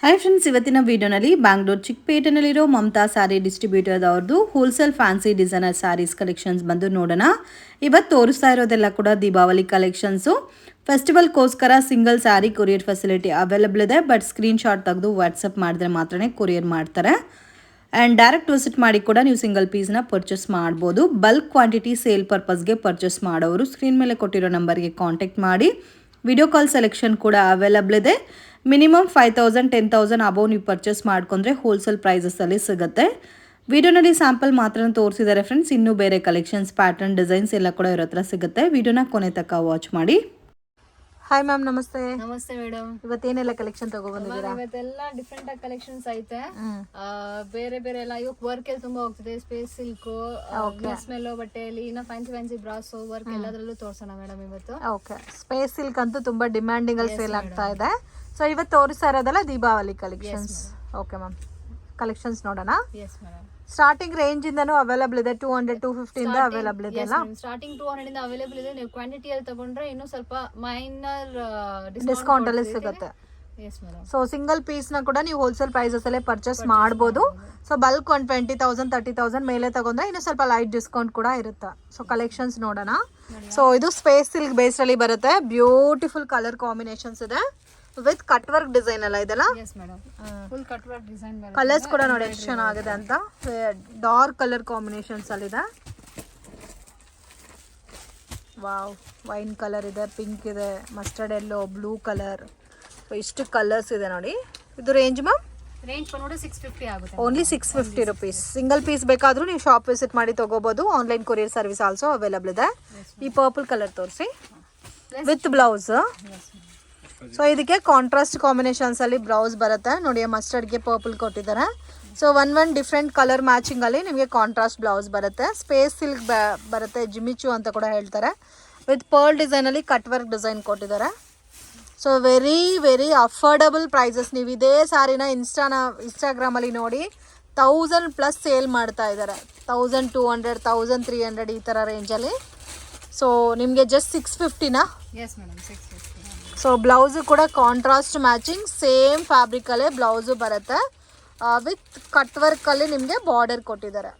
Hi friends, ಇವತ್ತಿನ ವಿಡಿಯೋನಲ್ಲಿ ಬ್ಯಾಂಗ್ಳೂರ್ ಚಿಕ್ಕಪೇಟೆನಲ್ಲಿರೋ ಮಮತಾ ಸ್ಯಾರಿ ಡಿಸ್ಟ್ರಿಬ್ಯೂಟರ್ ಅವ್ರದ್ದು wholesale fancy designer saris collections ಬಂದು ನೋಡೋಣ. ಇವತ್ತು ತೋರಿಸ್ತಾ ಇರೋದೆಲ್ಲ ಕೂಡ ದೀಪಾವಳಿ ಕಲೆಕ್ಷನ್ಸು. ಫೆಸ್ಟಿವಲ್ಗೋಸ್ಕರ single sari courier facility available ಇದೆ. ಬಟ್ ಸ್ಕ್ರೀನ್ಶಾಟ್ ತೆಗೆದು ವಾಟ್ಸಪ್ ಮಾಡಿದ್ರೆ ಮಾತ್ರನೇ ಕೊರಿಯರ್ ಮಾಡ್ತಾರೆ. ಆ್ಯಂಡ್ ಡೈರೆಕ್ಟ್ ವಿಸಿಟ್ ಮಾಡಿ ಕೂಡ ನೀವು ಸಿಂಗಲ್ ಪೀಸ್ನ ಪರ್ಚೇಸ್ ಮಾಡ್ಬೋದು. ಬಲ್ಕ್ ಕ್ವಾಂಟಿಟಿ ಸೇಲ್ ಪರ್ಪಸ್ಗೆ ಪರ್ಚೇಸ್ ಮಾಡೋರು ಸ್ಕ್ರೀನ್ ಮೇಲೆ ಕೊಟ್ಟಿರೋ ನಂಬರ್ಗೆ ಕಾಂಟ್ಯಾಕ್ಟ್ ಮಾಡಿ. ವಿಡಿಯೋ ಕಾಲ್ ಸೆಲೆಕ್ಷನ್ ಕೂಡ ಅವೈಲೇಬಲ್ ಇದೆ. ಮಿನಿಮಮ್ 5,000 10,000 ಅಬೌವ್ ನೀವು ಪರ್ಚೇಸ್ ಮಾಡ್ಕೊಂಡ್ರೆ ಹೋಲ್ಸೇಲ್ ಪ್ರೈಸಸಲ್ಲಿ ಸಿಗುತ್ತೆ. ವಿಡಿಯೋನಲ್ಲಿ ಸ್ಯಾಂಪಲ್ ಮಾತ್ರ ತೋರಿಸಿದ್ದಾರೆ ಫ್ರೆಂಡ್ಸ್. ಇನ್ನೂ ಬೇರೆ ಕಲೆಕ್ಷನ್ಸ್, ಪ್ಯಾಟರ್ನ್, ಡಿಸೈನ್ಸ್ ಎಲ್ಲ ಕೂಡ ಇರೋ ಹತ್ರ ಸಿಗುತ್ತೆ. ವಿಡಿಯೋನ ಕೊನೆ ತನಕ ವಾಚ್ ಮಾಡಿ. ಹಾಯ್ ಮ್ಯಾಮ್, ನಮಸ್ತೆ. ನಮಸ್ತೆ ಮೇಡಮ್. ಇವತ್ತೇನೆಲ್ಲ ಕಲೆಕ್ಷನ್ ತಗೊಬಂದಿದ್ದೀರಾ? ಇವತ್ತೆಲ್ಲ ಡಿಫ್ರೆಂಟ್ ಆಗಿ ಕಲೆಕ್ಷನ್ಸ್ ಐತೆ. ಬೇರೆ ಬೇರೆ ಎಲ್ಲ ಇವಾಗ ವರ್ಕ್ ಎಲ್ಲ ತುಂಬಾ ಹೋಗ್ತಿದೆ. ಸ್ಪೇಸ್ ಸಿಲ್ಕ್, ಮೆಲ್ಲೋ ಬಟ್ಟೆಯಲ್ಲಿ ಇನ್ನ ಫ್ಯಾನ್ಸಿ ಬ್ರಾಸ್ ವರ್ಕ್ ಎಲ್ಲದರಲ್ಲೂ ತೋರ್ಸೋಣ ಮೇಡಮ್ ಇವತ್ತು. ಓಕೆ, ಸ್ಪೇಸ್ ಸಿಲ್ಕ್ ಅಂತೂ ತುಂಬಾ ಡಿಮ್ಯಾಂಡಿಂಗ್ ಅಲ್ಲಿ ಸೇಲ್ ಆಗ್ತಾ ಇದೆ. ಸೊ ಇವತ್ತು ತೋರಿಸ್ತಾ ಇರೋದಲ್ಲ Deepavali collections. Okay ma'am, collections ನೋಡೋಣ. Yes madam. ಸ್ಟಾರ್ಟಿಂಗ್ ರೇಂಜ್ ಇಂದನೂ ಅವೈಲೇಬಲ್ ಇದೆ. 200 250 ಇಂದ ಅವೈಲೇಬಲ್ ಇದೆ ಅಲ್ಲ? ಸ್ಟಾರ್ಟಿಂಗ್ 200 ಇಂದ ಅವೈಲೇಬಲ್ ಇದೆ. ನೀವು ಕ್ವಾಂಟಿಟಿ ಅಲ್ಲಿ ತಗೊಂಡ್ರೆ ಇನ್ನೂ ಸ್ವಲ್ಪ ಮೈನರ್ ಡಿಸ್ಕೌಂಟ್ ಅಲ್ಲಿ ಸಿಗುತ್ತೆ. Yes madam. So single piece ನ ಕೂಡ ನೀವು ಹೋಲ್ಸೇಲ್ ಪ್ರೈಸಸ್ ಅಲ್ಲೇ ಪರ್ಚೇಸ್ ಮಾಡಬಹುದು. ಸೊ ಬಲ್ಕ್ 20,000 30,000 ಮೇಲೆ ತಗೊಂಡ್ರೆ ಇನ್ನು ಸ್ವಲ್ಪ ಲೈಟ್ ಡಿಸ್ಕೌಂಟ್ ಕೂಡ ಇರುತ್ತೆ. ಸೊ ಕಲೆಕ್ಷನ್ಸ್ ನೋಡೋಣ. ಸೊ ಇದು ಸ್ಪೇಸ್ ಸಿಲ್ಕ್ ಬೇಸ್ ಅಲ್ಲಿ ಬರುತ್ತೆ. ಬ್ಯೂಟಿಫುಲ್ ಕಲರ್ ಕಾಂಬಿನೇಷನ್ಸ್ ಇದೆ ವಿತ್ ಕಟ್ ವರ್ಕ್ ಡಿಸೈನ್ ಎಲ್ಲ ಇದೆಲ್ಲ. Yes madam, full cut work design ಬರುತ್ತೆ. ಕಲರ್ಸ್ ಕೂಡ ನೋಡಿ ಎಷ್ಟು ಚೆನ್ನಾಗಿದೆ ಅಂತ. ಡಾರ್ಕ್ ಕಲರ್ ಕಾಂಬಿನೇಷನ್ಸ್ ಅಲ್ಲಿ ಇದೆ. ವಾವ್, ವೈನ್ ಕಲರ್ ಇದೆ, ಪಿಂಕ್ ಇದೆ, ಮಸ್ಟರ್ಡ್ ಎಲ್ಲೋ, ಬ್ಲೂ ಕಲರ್. ಇಷ್ಟು ಕಲರ್ಸ್ ಇದೆ ನೋಡಿ. ಇದು ರೇಂಜ್ ಮ್ಯಾಮ್? ರೇಂಜ್ ಬಂದ್ಬಿಟ್ಟು 650 ಆಗುತ್ತೆ. Only 650 rupees. ಸಿಂಗಲ್ ಪೀಸ್ ಬೇಕಾದ್ರೂ ನೀವು ಶಾಪ್ ವಿಸಿಟ್ ಮಾಡಿ ತಗೋಬಹುದು. Online courier service also available ಇದೆ. ಈ ಪರ್ಪಲ್ ಕಲರ್ ತೋರಿಸಿ ವಿತ್ ಬ್ಲೌಸ್. ಸೊ ಇದಕ್ಕೆ ಕಾಂಟ್ರಾಸ್ಟ್ ಕಾಂಬಿನೇಷನ್ಸ್ ಅಲ್ಲಿ ಬ್ಲೌಸ್ ಬರುತ್ತೆ ನೋಡಿ. ಮಸ್ಟರ್ಡ್ಗೆ ಪರ್ಪಲ್ ಕೊಟ್ಟಿದ್ದಾರೆ. So one different colour matching ಅಲ್ಲಿ ನಿಮಗೆ ಕಾಂಟ್ರಾಸ್ಟ್ ಬ್ಲೌಸ್ ಬರುತ್ತೆ. ಸ್ಪೇಸ್ ಸಿಲ್ಕ್ ಬರುತ್ತೆ, ಜಿಮಿಚು ಅಂತ ಕೂಡ ಹೇಳ್ತಾರೆ. ವಿತ್ ಪರ್ಲ್ ಡಿಸೈನ್ ಅಲ್ಲಿ ಕಟ್ ವರ್ಕ್ ಡಿಸೈನ್ ಕೊಟ್ಟಿದ್ದಾರೆ. So very very affordable prices. ನೀವು ಇದೇ ಸ್ಯಾರಿನ ಇನ್ಸ್ಟಾಗ್ರಾಮಲ್ಲಿ ನೋಡಿ 1000+ ಸೇಲ್ ಮಾಡ್ತಾ ಇದ್ದಾರೆ. 1200 1300 ಈ ಥರ ರೇಂಜಲ್ಲಿ. ಸೊ ನಿಮಗೆ ಜಸ್ಟ್ 650ನಾ? Yes madam, 650. ಸೊ ಬ್ಲೌಸು ಕೂಡ ಕಾಂಟ್ರಾಸ್ಟ್ ಮ್ಯಾಚಿಂಗ್ ಸೇಮ್ ಫ್ಯಾಬ್ರಿಕಲ್ಲೇ ಬ್ಲೌಸು ಬರುತ್ತೆ. ವಿತ್ ಕಟ್ ವರ್ಕಲ್ಲಿ ನಿಮಗೆ ಬಾರ್ಡರ್ ಕೊಟ್ಟಿದ್ದಾರೆ.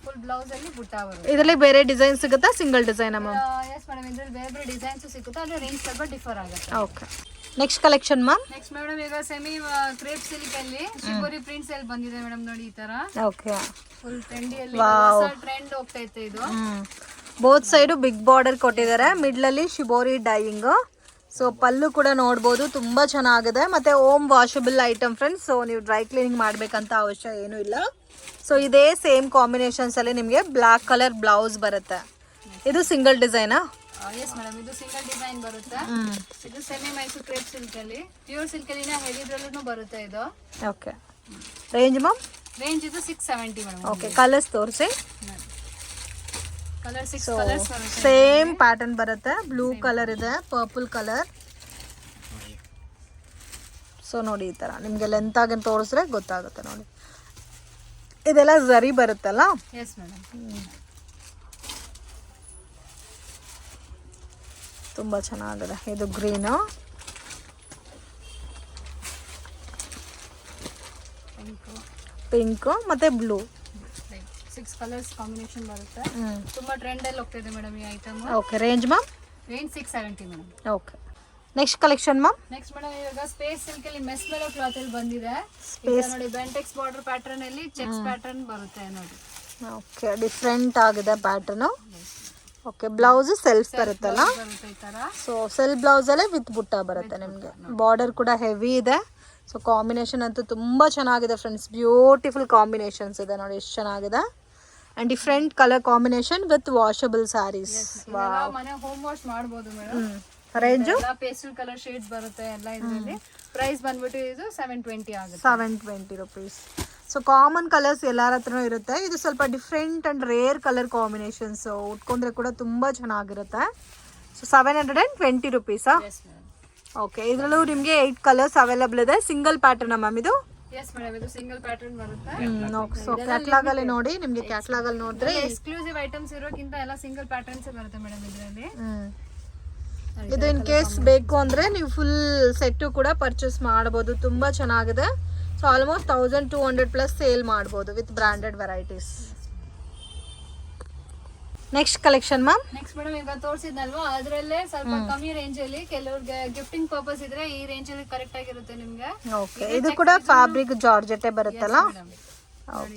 ಫುಲ್ ಬ್ಲೌಸ್ ಅಲ್ಲಿ ಬುಟ್ಟ ಬರುತ್ತೆ. ಇದರಲ್ಲಿ ಬೇರೆ ಡಿಸೈನ್ ಸಿಗುತ್ತಾ? Single design ma'am? Yes madam, ಇದರಲ್ಲಿ ಬೇರೆ ಬೇರೆ ಡಿಸೈನ್ಸ್ ಸಿಗುತ್ತೆ. ಅಲ್ಲಿ ರೇಂಜ್ ಸ್ವಲ್ಪ ಡಿಫರ್ ಆಗುತ್ತೆ. Okay, next collection ma'am? Next madam, ಈಗ ಸೆಮಿ ಕ್ರೇಪ್ ಸಿಲ್ಕ್ ಅಲ್ಲಿ ಶಿಬೋರಿ ಪ್ರಿಂಟ್ಸ್ ಅಲ್ಲಿ ಬಂದಿದೆ ಮೇಡಮ್ ನೋಡಿ ಈ ತರ. ಓಕೆ, ಫುಲ್ ಟ್ರೆಂಡಿಯಲ್ಲಿ ಹೊಸ ಟ್ರೆಂಡ್ ಹೋಗ್ತಾ ಇತ್ತು ಇದು. ಬೋತ್ ಸೈಡು ಬಿಗ್ ಬಾರ್ಡರ್ ಕೊಟ್ಟಿದ್ದಾರೆ. ಮಿಡ್ಲಲ್ಲಿ ಶಿಬೋರಿ ಡೈಯಿಂಗ್. ಸೊ ಪಲ್ಲು ಕೂಡ ನೋಡ್ಬೋದು, ತುಂಬ ಚೆನ್ನಾಗಿದೆ. ಮತ್ತು home washable item friends. So ನೀವು ಡ್ರೈ ಕ್ಲೀನಿಂಗ್ ಮಾಡಬೇಕಂತ ಅವಶ್ಯ ಏನೂ ಇಲ್ಲ. ಸೊ ಇದೇ ಸೇಮ್ ಕಾಂಬಿನೇಷನ್ಸಲ್ಲಿ ನಿಮಗೆ ಬ್ಲ್ಯಾಕ್ ಕಲರ್ ಬ್ಲೌಸ್ ಬರುತ್ತೆ. ಇದು ಸಿಂಗಲ್ ಡಿಸೈನಾ? ಎಸ್ ಮೇಡಮ್, ಇದು ಸಿಂಗಲ್ ಡಿಸೈನ್ ಬರುತ್ತೆ. ಇದು ಸೆಮಿ ಮೈಸೂರು ಕ್ರೇಪ್ ಸಿಲ್ಕ್ ಅಲ್ಲಿ, ಪ್ಯೂರ್ ಸಿಲ್ಕ್ ಅಲ್ಲಿ ಹೆವಿದ್ರಲ್ಲೂ ಬರುತ್ತೆ ಇದು. Okay, range ma'am? ರೇಂಜ್ ಇದು 670 ಮೇಡಮ್. ಓಕೆ, ಕಲರ್ಸ್ ತೋರಿಸಿ. ಕಲರ್ 6 ಕಲರ್ಸ್ ಬರುತ್ತೆ. ಸೇಮ್ ಪ್ಯಾಟರ್ನ್ ಬರುತ್ತೆ. ಬ್ಲೂ ಕಲರ್ ಇದೆ, ಪರ್ಪಲ್ ಕಲರ್. ಸೊ ನೋಡಿ ಈ ಥರ ನಿಮಗೆ ಲೆಂತ್ ಆಗಿ ತೋರಿಸಿದ್ರೆ ಗೊತ್ತಾಗುತ್ತೆ ನೋಡಿ. ಇದೆಲ್ಲ ಝರಿ ಬರುತ್ತಲ್ಲ? Yes madam. ತುಂಬ ಚೆನ್ನಾಗಿದೆ. ಇದು ಗ್ರೀನು, ಪಿಂಕ್ ಮತ್ತೆ ಬ್ಲೂ. 6 ಕಲರ್ಸ್ ಕಾಂಬಿನೇಷನ್ ಬರುತ್ತೆ. ತುಂಬಾ ಟ್ರೆಂಡ್ ಅಲ್ಲಿ ಹೋಗ್ತಾ ಇದೆ ಮೇಡಮ್ ಈ item. Okay, range ma'am? Range 670 madam. Okay, next collection ma'am? Next madam, ಇವಾಗ ಸ್ಪೇಸ್ ಸಿಲ್ಕ್ ಅಲ್ಲಿ ಮೆಸ್ ಮೆಲೋ ಕ್ಲಾತ್ ಅಲ್ಲಿ ಬಂದಿದೆ. ನೋಡಿ ಬೆಂಟೆಕ್ಸ್ ಬಾರ್ಡರ್ ಪ್ಯಾಟರ್ನ್ ಅಲ್ಲಿ ಚೆಕ್ಸ್ ಪ್ಯಾಟರ್ನ್ ಬರುತ್ತೆ ನೋಡಿ. ಓಕೆ, ಡಿಫ್ರೆಂಟ್ ಆಗಿದೆ ಪ್ಯಾಟರ್ನು. ಓಕೆ, ಬ್ಲೌಸ್ ಸೆಲ್ಫ್ ಬರುತ್ತಲ್ಲ? ಸೊ ಸೆಲ್ಫ್ ಬ್ಲೌಸಲ್ಲೇ ವಿತ್ ಬುಟ್ಟ ಬರುತ್ತೆ ನಿಮಗೆ. ಬಾರ್ಡರ್ ಕೂಡ ಹೆವಿ ಇದೆ. ಸೊ ಕಾಂಬಿನೇಷನ್ ಅಂತೂ ತುಂಬ ಚೆನ್ನಾಗಿದೆ ಫ್ರೆಂಡ್ಸ್. ಬ್ಯೂಟಿಫುಲ್ ಕಾಂಬಿನೇಷನ್ಸ್ ಇದೆ ನೋಡಿ, ಎಷ್ಟು ಚೆನ್ನಾಗಿದೆ. And different colour combination with washable saris. ಮನೆ ಹೋಮ್ ವಾಶ್ ಮಾಡಬಹುದು madam. Range pastel colour shades ಬರುತ್ತೆ ಎಲ್ಲ ಇದರಲ್ಲಿ. ಪ್ರೈಸ್ ಬಂದ್ಬಿಟ್ಟು ಇದು 720 ಆಗುತ್ತೆ. 720 ರುಪೀಸ್. ಸೊ ಕಾಮನ್ ಕಲರ್ಸ್ ಎಲ್ಲರ ಹತ್ರನೂ ಇರುತ್ತೆ. ಇದು ಸ್ವಲ್ಪ different and rare colour combinations. ಉಟ್ಕೊಂಡ್ರೆ ಕೂಡ ತುಂಬ ಚೆನ್ನಾಗಿರುತ್ತೆ. ಸೊ 720 ರುಪೀಸಾ? ಓಕೆ, ಇದರಲ್ಲೂ ನಿಮಗೆ 8 ಕಲರ್ಸ್ ಅವೈಲೇಬಲ್ ಇದೆ. ಸಿಂಗಲ್ ಪ್ಯಾಟರ್ನ್ ಮ್ಯಾಮ್ ಇದು? ಎಸ್ ಮೇಡಮ್, ಇದು ಸಿಂಗಲ್ ಪ್ಯಾಟರ್ನ್ ಬರುತ್ತೆ. ಸೊ ಕ್ಯಾಟಲಾಗ್ ಅಲ್ಲಿ ನೋಡಿ, ನಿಮಗೆ ಕ್ಯಾಟಲಾಗ್ ಅಲ್ಲಿ ನೋಡಿದ್ರೆ ಎಕ್ಸ್ಕ್ಲೂಸಿವ್ ಐಟಮ್ಸ್ ಇರೋಕ್ಕಿಂತ ಎಲ್ಲ ಸಿಂಗಲ್ ಪ್ಯಾಟರ್ನ್ಸ್ ಬರುತ್ತೆ ಮೇಡಮ್ ಇದರಲ್ಲಿ. ಇದು ಇನ್ ಕೇಸ್ ಬೇಕು ಅಂದ್ರೆ ನೀವು ಫುಲ್ ಸೆಟ್ಟು ಕೂಡ ಪರ್ಚೇಸ್ ಮಾಡ್ಬೋದು. ತುಂಬಾ ಚೆನ್ನಾಗಿದೆ. ಸೊ ಆಲ್ಮೋಸ್ಟ್ 1200 ಪ್ಲಸ್ ಸೇಲ್ ಮಾಡ್ಬೋದು with branded varieties. Next collection ma'am. Next madam ಈಗ ತೋರಿಸಿದ್ನಲ್ವಾ ಅದರಲ್ಲೇ ಸ್ವಲ್ಪ ಕಮ್ಮಿ ರೇಂಜ್ ಅಲ್ಲಿ ಕೆಲವ್ರಿಗೆ ಗಿಫ್ಟಿಂಗ್ ಪರ್ಪಸ್ ಇದ್ರೆ ಈ ರೇಂಜ್ ಅಲ್ಲಿ ಕರೆಕ್ಟ್ ಆಗಿರುತ್ತೆ ನಿಮ್ಗೆ. ಓಕೆ, ಇದು ಕೂಡ ಫ್ಯಾಬ್ರಿಕ್ ಜಾರ್ಜೆಟ್ ಬರುತ್ತಲ್ಲ.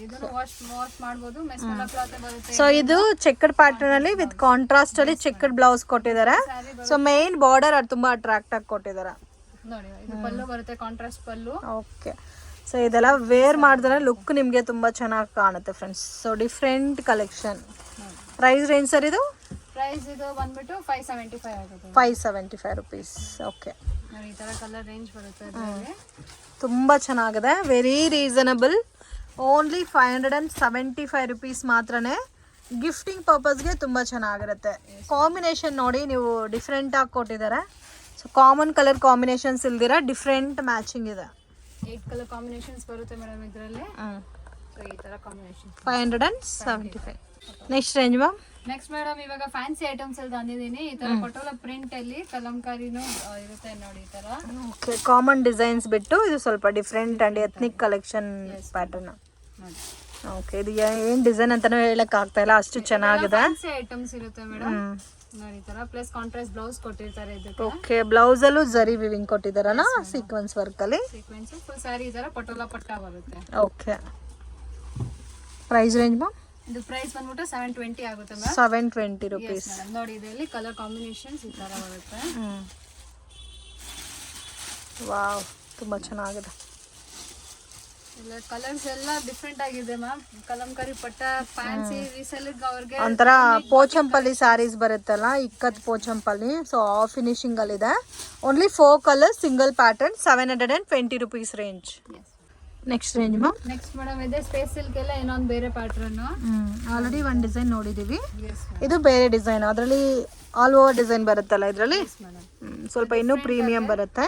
ಇದನ್ನು ವಾಶ್ ಮಾಡ್ಬೋದು. ಮೆಸ್ಮಲ ಕ್ಲಾತ್ ಬರುತ್ತೆ. ಸೊ ಇದು ಚೆಕ್ಡ್ ಪ್ಯಾಟರ್ನ್ ಅಲ್ಲಿ ವಿತ್ ಕಾಂಟ್ರಾಸ್ಟ್ ಅಲ್ಲಿ ಚೆಕ್ಡ್ ಬ್ಲೌಸ್ ಕೊಟ್ಟಿದ್ದಾರೆ. ಸೊ ಮೇನ್ ಬಾರ್ಡರ್ ಅದು ತುಂಬಾ ಅಟ್ರಾಕ್ಟ್ ಆಗಿ ಕೊಟ್ಟಿದ್ದಾರೆ ನೋಡಿ. ಇದು ಪಲ್ಲು ಬರುತ್ತೆ, ಕಾಂಟ್ರಾಸ್ಟ್ ಪಲ್ಲು. ಓಕೆ, ಸೊ ಇದೆಲ್ಲ ವೇರ್ ಮಾಡಿದ್ರೆ ಲುಕ್ ನಿಮಗೆ ತುಂಬಾ ಚೆನ್ನಾಗಿ ಕಾಣುತ್ತೆ friends. So different collection. Price range sir ಇದು? ಪ್ರೈಸ್ ಇದು ಬಂದ್ಬಿಟ್ಟು 575 ಆಗುತ್ತೆ. 575 rupees. ಓಕೆ, ಈ ತರ ಕಲರ್ ರೇಂಜ್ ಬರುತ್ತೆ ಇದರಲ್ಲಿ. ತುಂಬಾ ಚೆನ್ನಾಗಿದೆ. Very reasonable. ಓನ್ಲಿ 575 rupees ಮಾತ್ರನೇ. ಗಿಫ್ಟಿಂಗ್ ಪರ್ಪಸ್ಗೆ ತುಂಬ ಚೆನ್ನಾಗಿರುತ್ತೆ. ಕಾಂಬಿನೇಷನ್ ನೋಡಿ ನೀವು ಡಿಫ್ರೆಂಟ್ ಆಗಿ ಕೊಟ್ಟಿದ್ದಾರೆ. ಸೊ ಕಾಮನ್ ಕಲರ್ ಕಾಂಬಿನೇಷನ್ಸ್ ಇಲ್ದಿರ ಡಿಫ್ರೆಂಟ್ ಮ್ಯಾಚಿಂಗ್ ಇದೆ. 8 ಕಲರ್ ಕಾಂಬಿನೇಷನ್ಸ್ ಬರುತ್ತೆ ಮೇಡಮ್ ಇದರಲ್ಲಿ. ಸೊ ಈ ತರ combination 575. Next range ma'am. Next madam ಇವಾಗ ಫ್ಯಾನ್ಸಿ ಐಟಮ್ಸ್ ಅಲ್ಲಿ ತಂದಿದ್ದೀನಿ. ಈ ತರ ಪಟೋಲಾ ಪ್ರಿಂಟ್ ಅಲ್ಲಿ ಕಲಂಕಾರಿನೂ ಇರುತ್ತೆ ನೋಡಿ ಈ ತರ. ಓಕೆ, ಕಾಮನ್ ಡಿಸೈನ್ಸ್ ಬಿಟ್ಟು ಇದು ಸ್ವಲ್ಪ different and ethnic collection pattern. Okay, ಇದು ಏನ್ ಡಿಸೈನ್ ಅಂತಾನೂ ಹೇಳಕ್ ಆಗ್ತಾ ಇಲ್ಲ, ಅಷ್ಟು ಚೆನ್ನಾಗಿದೆ. ಫ್ಯಾನ್ಸಿ ಐಟಮ್ಸ್ ಇರುತ್ತೆ ಮೇಡಮ್ ನೋಡಿ ಈ ತರ. ಪ್ಲಸ್ ಕಾಂಟ್ರಾಸ್ಟ್ ಬ್ಲೌಸ್ ಕೊಟ್ಟಿರ್ತಾರೆ ಇದಕ್ಕೆ. ಓಕೆ, ಬ್ಲೌಸ್ ಅಲ್ಲೂ ಜರಿ ವಿವಿಂಗ್ ಕೊಟ್ಟಿದ್ದಾರಲ್ಲ ಸೀಕ್ವೆನ್ಸ್ ವರ್ಕ್ ಅಲ್ಲಿ. ಸೀಕ್ವೆನ್ಸ್ ಫುಲ್ ಸ್ಯಾರಿ ಈ ತರ ಪಟೋಲಾ ಪಟ್ಟ ಬರುತ್ತೆ. Okay, price range ma'am? ಇದು ಪ್ರೈಸ್ ಬಂದ್ಬಿಟ್ಟು 720 ಆಗುತ್ತೆ ಮ್ಯಾಮ್. 720 rupees. ನೋಡಿ ಇದರಲ್ಲಿ ಕಲರ್ ಕಾಂಬಿನೇಷನ್ಸ್ ಈ ತರ ಬರುತ್ತೆ. ವಾವ್, ತುಂಬಾ ಚೆನ್ನಾಗಿದೆ. ಇಲ್ಲ ಕಲರ್ಸ್ ಎಲ್ಲ ಡಿಫ್ರೆಂಟ್ ಆಗಿದೆ ಮ್ಯಾಮ್. ಕಲಂಕಾರಿ ಪಟ್ಟ ಫ್ಯಾನ್ಸಿ ರೀಸೆಲ್ಲಿಗ್ ಅವ್ರಿಗೆ ಒಂಥರ ಪೋಚಂಪಲ್ಲಿ ಸ್ಯಾರೀಸ್ ಬರುತ್ತಲ್ಲ, ಇಕ್ಕತ್ ಪೋಚಂಪಲ್ಲಿ. ಸೊ ಆ ಫಿನಿಶಿಂಗ್ ಅಲ್ಲಿ ಇದೆ. Only 4 colours, single pattern, 720 rupees range. Next range ma'am? Next madam ಇದೆ ಸ್ಪೇಸ್ ಸಿಲ್ಕ್ ಎಲ್ಲ ಇನ್ನೊಂದು ಬೇರೆ ಪ್ಯಾಟರ್ನ್. ಆಲ್ರೆಡಿ ಒಂದು ಡಿಸೈನ್ ನೋಡಿದೀವಿ. ಇದು ಬೇರೆ ಡಿಸೈನ್. ಅದರಲ್ಲಿ ಆಲ್ ಓವರ್ ಡಿಸೈನ್ ಬರುತ್ತಲ್ಲ ಇದರಲ್ಲಿ. ಸ್ವಲ್ಪ ಇನ್ನೂ ಪ್ರೀಮಿಯಂ ಬರುತ್ತೆ.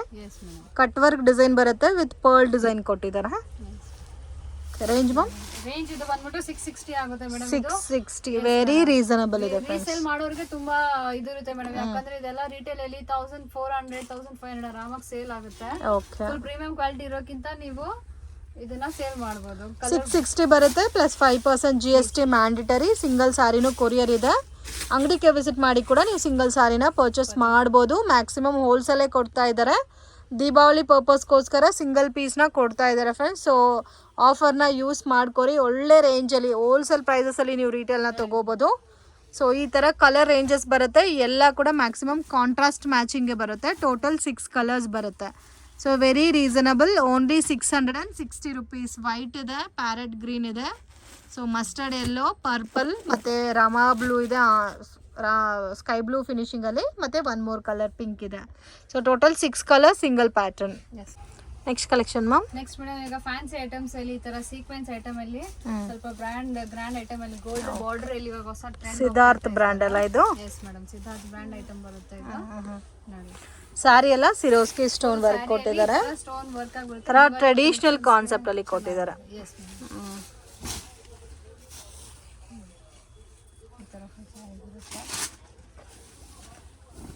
ಕಟ್ ವರ್ಕ್ ಡಿಸೈನ್ ಬರುತ್ತೆ ವಿತ್ ಪರ್ಲ್ ಡಿಸೈನ್ ಕೊಟ್ಟಿದ್ದಾರೆ. Range ma'am? ರೇಂಜ್ ಇದು ಬಂದ್ಬಿಟ್ಟು 660 ಆಗುತ್ತೆ ಮೇಡಮ್. 660 ವೆರಿ ರೀಸನಬಲ್ ಇದೆ. ರೀಸೇಲ್ ಮಾಡೋರಿಗೆ ತುಂಬಾ ಇದು ಇರುತ್ತೆ ಮೇಡಮ್. ಯಾಕಂದ್ರೆ ಇದೆಲ್ಲ ರಿಟೇಲ್ ಅಲ್ಲಿ 1400 1500 ಆರಾಮಾಗಿ ಸೇಲ್ ಆಗುತ್ತೆ. ಓಕೆ, ಫುಲ್ ಪ್ರೀಮಿಯಂ ಕ್ವಾಲಿಟಿ ಇರೋಕ್ಕಿಂತ ನೀವು ಇದನ್ನ ಸೇಲ್ ಮಾಡಬಹುದು. 660 ಬರುತ್ತೆ ಪ್ಲಸ್ 5% GST ಮ್ಯಾಂಡೇಟರಿ. ಸಿಂಗಲ್ ಸಾರಿನೂ ಕೊರಿಯರ್ ಇದೆ. ಅಂಗಡಿಗೆ ವಿಸಿಟ್ ಮಾಡಿ ಕೂಡ ನೀವು ಸಿಂಗಲ್ ಸಾರಿನ ಪರ್ಚೇಸ್ ಮಾಡ್ಬೋದು. ಮ್ಯಾಕ್ಸಿಮಮ್ ಹೋಲ್ಸೇಲೇ ಕೊಡ್ತಾ ಇದ್ದಾರೆ. ದೀಪಾವಳಿ ಪರ್ಪಸ್ಗೋಸ್ಕರ ಸಿಂಗಲ್ ಪೀಸ್ನ ಕೊಡ್ತಾ ಇದ್ದಾರೆ ಫ್ರೆಂಡ್ಸ್. ಸೊ ಆಫರ್ನ ಯೂಸ್ ಮಾಡ್ಕೊರಿ. ಒಳ್ಳೆ ರೇಂಜಲ್ಲಿ ಹೋಲ್ಸೇಲ್ ಪ್ರೈಸಸಲ್ಲಿ ನೀವು ರಿಟೇಲ್ನ ತೊಗೋಬೋದು. ಸೊ ಈ ಥರ ಕಲರ್ ರೇಂಜಸ್ ಬರುತ್ತೆ. ಎಲ್ಲ ಕೂಡ ಮ್ಯಾಕ್ಸಿಮಮ್ ಕಾಂಟ್ರಾಸ್ಟ್ ಮ್ಯಾಚಿಂಗ್ಗೆ ಬರುತ್ತೆ. ಟೋಟಲ್ 6 ಕಲರ್ಸ್ ಬರುತ್ತೆ. So very reasonable. Only 660 rupees. White ಇದೆ, ಪ್ಯಾರೆಟ್ ಗ್ರೀನ್ ಇದೆ, ಸೊ ಮಸ್ಟರ್ಡ್ ಯೆಲ್ಲೋ, ಪರ್ಪಲ್ ಮತ್ತು ರಾಮಾ ಬ್ಲೂ ಇದೆ, ಸ್ಕೈ ಬ್ಲೂ ಫಿನಿಶಿಂಗಲ್ಲಿ, ಮತ್ತು 1 more ಕಲರ್ ಪಿಂಕ್ ಇದೆ. So total 6 colour, single pattern. Next collection ma'am? Next madam ಈಗ fancy items ಅಲ್ಲಿ ಈ ತರ ಸೀಕ್ವೆನ್ಸ್ ಐಟಮ್ ಅಲ್ಲಿ ಸ್ವಲ್ಪ ಗ್ರ್ಯಾಂಡ್ ಐಟಮ್ ಅಲ್ಲಿ ಗೋಲ್ಡ್ ಬಾರ್ಡರ್ ಅಲ್ಲಿ ಇವಾಗ ಹೊಸ ಟ್ರೆಂಡ್. ಸಿದ್ಧಾರ್ಥ್ ಬ್ರ್ಯಾಂಡ್ ಅಲ್ಲ ಇದು? Yes madam, Siddharth brand item ಬರುತ್ತೆ ಇದು ನೋಡಿ. ಸಾರಿ ಎಲ್ಲ ಸಿರೋಸ್ಕಿ ಸ್ಟೋನ್ ವರ್ಕ್ ಕೊಟ್ಟಿದ್ದಾರೆ. ಸ್ಟೋನ್ ವರ್ಕ್ ಆಗಿ ಬರುತ್ತೆ. ತರ ಟ್ರೆಡಿಷನಲ್ ಕಾನ್ಸೆಪ್ಟ್ ಅಲ್ಲಿ ಕೊಟ್ಟಿದ್ದಾರೆ. ಎಸ್ ಮೇಡಮ್, ಈ ತರ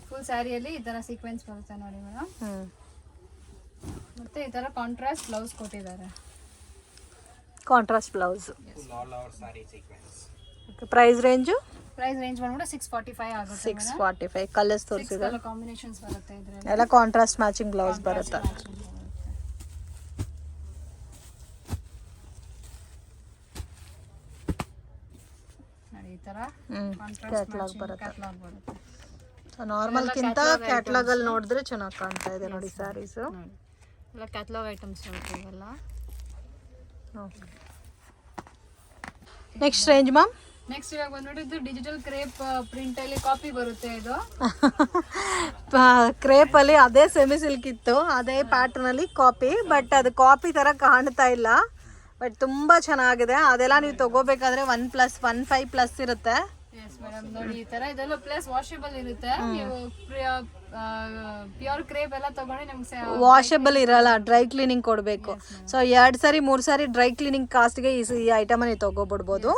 ಫುಲ್ ಸ್ಯಾರಿಯಲ್ಲಿ ಈ ತರ ಸೀಕ್ವೆನ್ಸ್ ಬರುತ್ತೆ ನೋಡಿ ಮೇಡಮ್. ಮತ್ತೆ ಈ ತರ ಕಾಂಟ್ರಾಸ್ಟ್ ಬ್ಲೌಸ್ ಕೊಟ್ಟಿದ್ದಾರೆ. Contrast blouse. Price range? Price range ಬಂದ್ಬಿಟ್ಟು 645 ಆಗುತ್ತೆ. 645 ಕಲರ್ಸ್ ತೋರಿಸಿದ್ದಾರೆ. ಕಾಂಬಿನೇಷನ್ಸ್ ಬರುತ್ತೆ ಇದರಲ್ಲಿ. ಎಲ್ಲ ಕಾಂಟ್ರಾಸ್ಟ್ ಮ್ಯಾಚಿಂಗ್ ಬ್ಲೌಸ್ ಬರುತ್ತೆ. ನೋಡಿ ಈ ತರ ಕ್ಯಾಟಲಾಗ್ ಬರುತ್ತೆ. ನಾರ್ಮಲ್ ಕಿಂತ ಕ್ಯಾಟಲಾಗ್ ಅಲ್ಲಿ ನೋಡಿದ್ರೆ ಚೆನ್ನಾಗಿ ಕಾಣ್ತಾ ಇದೆ ನೋಡಿ ಸ್ಯಾರೀಸ್. ಎಲ್ಲ ಕ್ಯಾಟಲಾಗ್ ಐಟಮ್ಸ್ ಬರುತ್ತೆ ಇವೆಲ್ಲ. Next range ma'am? ನೆಕ್ಸ್ಟ್ ಇವಾಗ ಬಂದ್ಬಿಟ್ಟು ಇದು ಡಿಜಿಟಲ್ ಕ್ರೇಪ್ ಪ್ರಿಂಟ್ ಅಲ್ಲಿ ಕಾಪಿ ಬರುತ್ತೆ ಇದು. ಕ್ರೇಪ್ ಅಲ್ಲಿ ಅದೇ ಸೆಮಿ ಸಿಲ್ಕ್ ಇತ್ತು, ಅದೇ ಪ್ಯಾಟರ್ನ್ ಅಲ್ಲಿ ಕಾಪಿ. ಬಟ್ ಅದು ಕಾಪಿ ತರ ಕಾಣ್ತಾ ಇಲ್ಲ. ಬಟ್ ತುಂಬಾ ಚೆನ್ನಾಗಿದೆ. ಅದೆಲ್ಲ ನೀವು ತಗೋಬೇಕಾದ್ರೆ 1+1 ಇರುತ್ತೆ. ಎಸ್ ಮೇಡಮ್, ನೋಡಿ ಈ ತರ ಇದೆಲ್ಲ ಪ್ಲಸ್ ವಾಷೇಬಲ್ ಇರುತ್ತೆ. ನೀವು ಪ್ಯೂರ್ ಕ್ರೇಪ್ ಎಲ್ಲ ತಗೊಂಡು ನಿಮ್ಗೆ ವಾಷೇಬಲ್ ಇರಲ್ಲ, ಡ್ರೈ ಕ್ಲೀನಿಂಗ್ ಕೊಡಬೇಕು. So 2 sari 3 sari dry cleaning ಕಾಸ್ಟ್ಗೆ ಈ ಐಟಮ್ ನೀವು ತಗೋಬಿಡ್ಬೋದು.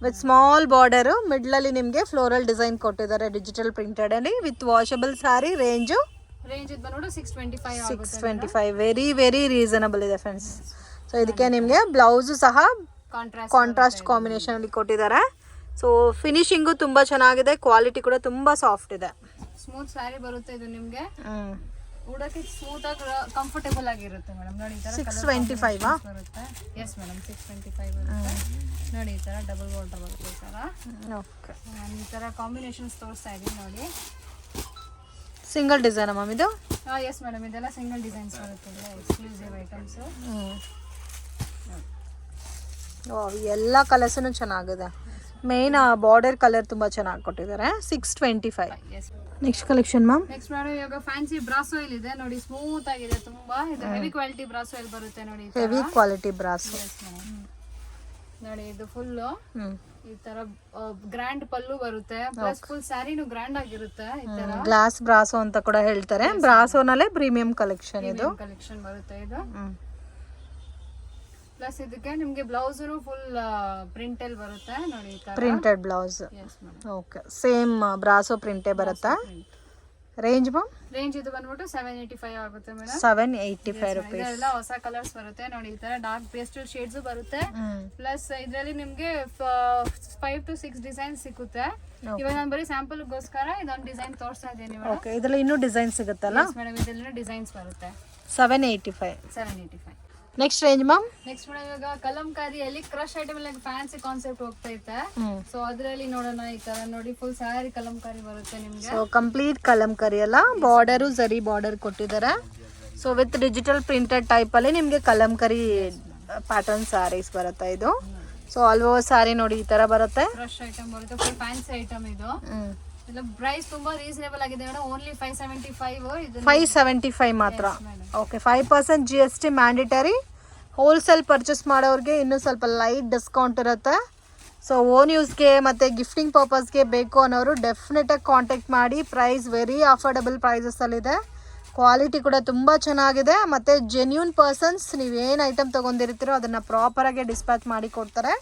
ವಿತ್ ಸ್ಮಾಲ್ ಬಾರ್ಡರು, ಮಿಡ್ಲಲ್ಲಿ ನಿಮಗೆ ಫ್ಲೋರಲ್ ಡಿಸೈನ್ ಕೊಟ್ಟಿದ್ದಾರೆ ಡಿಜಿಟಲ್ ಪ್ರಿಂಟೆಡಲ್ಲಿ with washable sari. Range range ಇದು ಬಂದ್ಬಿಟ್ಟು 625 ಆಗುತ್ತೆ. 625. ವೆರಿ ವೆರಿ ರೀಸನಬಲ್ ಇದೆ ಫ್ರೆಂಡ್ಸ್. ಸೊ ಇದಕ್ಕೆ ನಿಮಗೆ ಬ್ಲೌಸು ಸಹ ಕಾಂಟ್ರಾಸ್ಟ್ ಕಾಂಬಿನೇಷನಲ್ಲಿ ಕೊಟ್ಟಿದ್ದಾರೆ. ಸೊ ಫಿನಿಶಿಂಗು ತುಂಬ ಚೆನ್ನಾಗಿದೆ, ಕ್ವಾಲಿಟಿ ಕೂಡ ತುಂಬ ಸಾಫ್ಟ್ ಇದೆ. ಸ್ಮೂತ್ ಸ್ಯಾರಿ ಬರುತ್ತೆ ಇದು ನಿಮಗೆ, ಉಡೋಕೆ ಸ್ಮೂತ್ ಆಗಿ ಕಂಫರ್ಟೇಬಲ್ ಆಗಿರುತ್ತೆ ಮೇಡಮ್. ನೋಡಿ ಈ ತರ 625 ಬರುತ್ತೆ. ಎಸ್ ಮೇಡಮ್ 625 ಬರುತ್ತೆ. ನೋಡಿ ಈ ತರ ಡಬಲ್ ಬಾರ್ಡರ್ ಬರುತ್ತೆ ಈ ತರ. ಓಕೆ, ನಾನು ಈ ತರ ಕಾಂಬಿನೇಷನ್ಸ್ ತೋರಿಸ್ತಾ ಇದ್ದೀನಿ ನೋಡಿ. ಸಿಂಗಲ್ ಡಿಸೈನ್ ಮ್ಯಾಮ್ ಇದು? ಎಸ್ ಮೇಡಮ್, ಇದೆಲ್ಲ ಸಿಂಗಲ್ ಡಿಸೈನ್ಸ್ ಬರುತ್ತೆ, ಎಕ್ಸ್ಕ್ಲೂಸಿವ್ ಐಟಮ್ಸ್. ಎಲ್ಲ ಕಲರ್ಸೂ ಚೆನ್ನಾಗಿದೆ. ಮೇನ್ ಬಾರ್ಡರ್ ಕಲರ್ ತುಂಬ ಚೆನ್ನಾಗಿ ಕೊಟ್ಟಿದ್ದಾರೆ. 625. Next collection ma'am. Next madam ಇವಾಗ ಫ್ಯಾನ್ಸಿ ಬ್ರಾಸ್ ಆಯಿಲ್ ಇದೆ ನೋಡಿ, ಸ್ಮೂತ್ ಆಗಿದೆ ತುಂಬಾ. ಇದು ಹೆವಿ ಕ್ವಾಲಿಟಿ ಬ್ರಾಸ್ ಆಯಿಲ್ ಬರುತ್ತೆ ನೋಡಿ. ಹೆವಿ ಕ್ವಾಲಿಟಿ ಬ್ರಾಸ್ ನೋಡಿ, ಇದು ಫುಲ್ ಈ ತರ ಗ್ರ್ಯಾಂಡ್ ಪಲ್ಲು ಬರುತ್ತೆ, ಪ್ಲಸ್ ಫುಲ್ ಸ್ಯಾರಿನೂ ಗ್ರ್ಯಾಂಡ್ ಆಗಿರುತ್ತೆ. ಈ ತರ ಗ್ಲಾಸ್ ಬ್ರಾಸೋ ಅಂತ ಕೂಡ ಹೇಳ್ತಾರೆ. ಬ್ರಾಸೋನಲ್ಲೇ ಪ್ರೀಮಿಯಂ ಕಲೆಕ್ಷನ್ ಇದು. ಕಲೆಕ್ಷನ್ ಬರುತ್ತೆ ಇದು. ಪ್ಲಸ್ ಇದಕ್ಕೆ ನಿಮ್ಗೆ ಬ್ಲೌಸ್ ಫುಲ್ ಪ್ರಿಂಟಲ್ ಬರುತ್ತೆ ನೋಡಿ ಈ ತರ. Printed blouse. Yes madam. Okay, same brasso ಪ್ರಿಂಟೇ ಬರುತ್ತಾ? Range ma'am? ರೇಂಜ್ ಇದು ಬಂದ್ಬಿಟ್ಟು 785 ಆಗುತ್ತೆ ಮೇಡಮ್. 785 ರುಪೀಸ್. ಇದೆಲ್ಲ ಹೊಸ ಕಲರ್ಸ್ ಬರುತ್ತೆ ನೋಡಿ, ಈ ತರ ಡಾರ್ಕ್ ಪೇಸ್ಟಲ್ ಶೇಡ್ಸ್ ಬರುತ್ತೆ. ಪ್ಲಸ್ ಇದರಲ್ಲಿ ನಿಮ್ಗೆ 5 to 6 ಡಿಸೈನ್ ಸಿಗುತ್ತೆ. ಇವಾಗ ನಾನು ಬರೀ ಸ್ಯಾಂಪಲ್ ಗೋಸ್ಕರ ಇದೊಂದು ಡಿಸೈನ್ ತೋರಿಸ್ತಾ ಇದ್ದೀನಿ ಮೇಡಮ್. ಓಕೆ, ಇದರಲ್ಲಿ ಇನ್ನೂ ಡಿಸೈನ್ ಸಿಗುತ್ತಲ್ಲ? ಮೇಡಮ್ ಇದೆಲ್ಲ ಡಿಸೈನ್ಸ್ ಬರುತ್ತೆ. 785. Next range ma'am? Next madam ಇವಾಗ ಕಲಂಕಾರಿಯಲ್ಲಿ ಕ್ರಶ್ ಐಟಮ್ ಎಲ್ಲ ಫ್ಯಾನ್ಸಿ ಕಾನ್ಸೆಪ್ಟ್ ಹೋಗ್ತಾ ಇತ್ತೆ. ಸೊ ಅದರಲ್ಲಿ ನೋಡೋಣ, ಈ ತರ ನೋಡಿ ಫುಲ್ ಸ್ಯಾರಿ ಕಲಂಕಾರಿ ಬರುತ್ತೆ ನಿಮ್ಗೆ. ಸೊ ಕಂಪ್ಲೀಟ್ ಕಲಂಕಾರಿ ಅಲ್ಲ, ಬಾರ್ಡರು ಜರಿ ಬಾರ್ಡರ್ ಕೊಟ್ಟಿದ್ದಾರೆ. So with digital printed type ಅಲ್ಲಿ ನಿಮ್ಗೆ ಕಲಂಕಾರಿ ಪ್ಯಾಟರ್ನ್ ಸ್ಯಾರೀಸ್ ಬರುತ್ತೆ ಇದು. ಸೊ ಆಲ್ ಓವರ್ ಸ್ಯಾರಿ ನೋಡಿ ಈ ತರ ಬರುತ್ತೆ. ಕ್ರಶ್ ಐಟಮ್ ಬರುತ್ತೆ, ಫುಲ್ ಫ್ಯಾನ್ಸಿ ಐಟಮ್ ಇದು. ಇಲ್ಲ ಪ್ರೈಸ್ ತುಂಬಾ ರೀಸನೇಬಲ್ ಆಗಿದೆ ಮೇಡಮ್, ಓನ್ಲಿ 575. ಇದು 575 ಮಾತ್ರ. Okay, 5% GST mandatory. Wholesale purchase ಮಾಡೋರಿಗೆ ಇನ್ನೂ ಸ್ವಲ್ಪ ಲೈಟ್ ಡಿಸ್ಕೌಂಟ್ ಇರುತ್ತೆ. ಸೊ ಓನ್ ಯೂಸ್ಗೆ ಮತ್ತು ಗಿಫ್ಟಿಂಗ್ ಪರ್ಪಸ್ಗೆ ಬೇಕು ಅನ್ನೋರು ಡೆಫಿನೆಟಾಗಿ ಕಾಂಟ್ಯಾಕ್ಟ್ ಮಾಡಿ. ಪ್ರೈಸ್ ವೆರಿ ಅಫೋರ್ಡಬಲ್ ಪ್ರೈಸಸಲ್ಲಿದೆ, ಕ್ವಾಲಿಟಿ ಕೂಡ ತುಂಬ ಚೆನ್ನಾಗಿದೆ. ಮತ್ತು ಜೆನ್ಯೂನ್ ಪರ್ಸನ್ಸ್ ನೀವೇನು ಐಟಮ್ ತೊಗೊಂಡಿರ್ತೀರೋ ಅದನ್ನು ಪ್ರಾಪರಾಗಿ ಡಿಸ್ಪ್ಯಾಚ್ ಮಾಡಿ ಕೊಡ್ತಾರೆ.